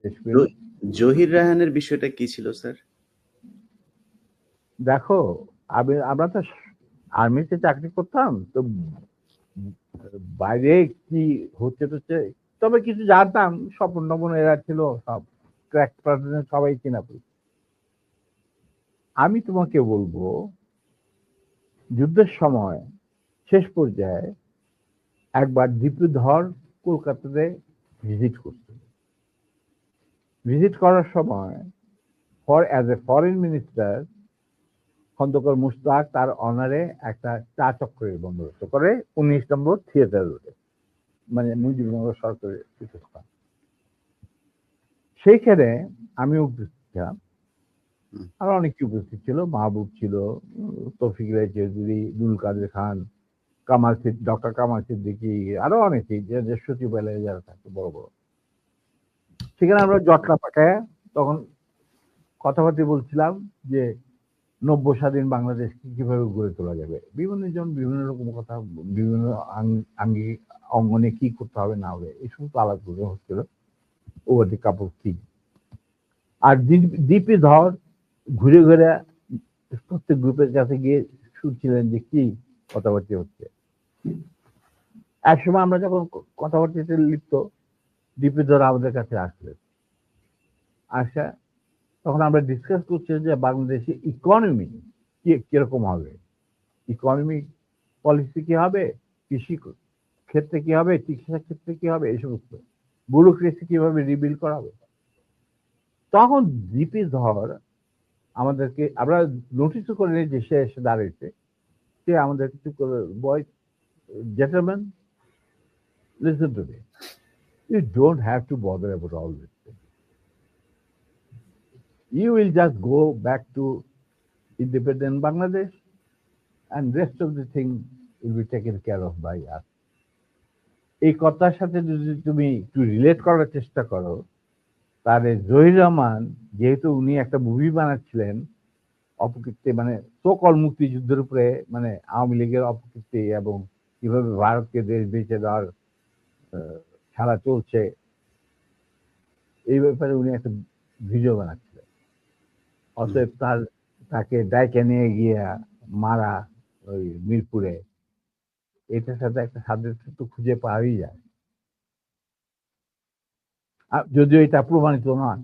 দেশপ্রেমী। জহির রায়হানের বিষয়টা কি ছিল স্যার? দেখো, আমরা তো আর্মিতে চাকরি করতাম, তো বাইরে কি হচ্ছে, তবে কিছু জানতাম। স্বপন টপন এরা ছিল, সব ক্র্যাক পার্সন সবাই কিনা। আমি তোমাকে বলবো, যুদ্ধের সময় শেষ পর্যায়ে একবার দীপুধর কলকাতাতে ভিজিট করত। ভিজিট করার সময় as a foreign minister Khondaker Mushtaq তার অনারে একটা চা চক্রের বন্দোবস্ত করে 19 নম্বর থিয়েটার রোডে, মানে মুজিবনগর সরকারের পীঠস্থান। সেইখানে আমি উপস্থিত ছিলাম, আরো অনেকে উপস্থিত ছিল। মাহবুব ছিল, তৌফিক রায় চৌধুরী, দুল কাদের খান, ডক্টর কামাল সিদ্দিকী, আরো অনেকেই, যে সচিবালয়ে যারা থাকতো বড় বড়। সেখানে আমরা জটলা পাঠায় তখন কথাবার্তা বলছিলাম যে নব্য স্বাধীন বাংলাদেশকে কিভাবে গড়ে তোলা যাবে। বিভিন্ন জন বিভিন্ন রকম কথা, বিভিন্ন আঙ্গিক অঙ্গনে কি করতে হবে না হবে, এই সমস্ত আলাপগুলো হচ্ছিল over the cup of tea. আর ডিপি ধর ঘুরে ঘুরে প্রত্যেক গ্রুপের কাছে গিয়ে শুনছিলেন যে কি কথাবার্তা হচ্ছে। একসময় আমরা যখন কথাবার্তাতে লিপ্ত, ডিপি ধর আমাদের কাছে আসলেন। আসা তখন আমরা ডিসকাস করছি যে বাংলাদেশে ইকোনমি কিরকম হবে, ইকোনমি পলিসি কি হবে, কৃষি ক্ষেত্রে কি হবে, চিকিৎসা ক্ষেত্রে কি হবে, এই সমস্ত ব্যুরোক্রেসি কিভাবে রিবিল্ড করা হবে। তখন জিপি ধর আমাদেরকে, আমরা নোটিসও করে নিই যে সে এসে দাঁড়িয়েছে, সে আমাদের কিছু করে, boy gentleman, listen to me, you don't have to bother about all this. You will just go back to independent Bangladesh and rest of the thing will be taken care of by us. এই কথার সাথে যদি তুমি একটু relate করার চেষ্টা করো, তাহলে জহির রহমান, যেহেতু উনি একটা মুভি বানাচ্ছিলেন অপকীর্তি, মানে সকল মুক্তিযুদ্ধের উপরে, মানে আওয়ামী লীগের অপকীর্তি এবং কিভাবে ভারতকে দেশ বেঁচে দেওয়ার খেলা চলছে, এই ব্যাপারে উনি একটা ভিডিও বানাচ্ছিলেন। অতএব তাকে ডাইকে নিয়ে গিয়ে মারা ওই মিরপুরে, এটার সাথে একটা সাদৃশ্য তো খুঁজে পাওয়াই যায়, যদিও এটা প্রমাণিত নয়।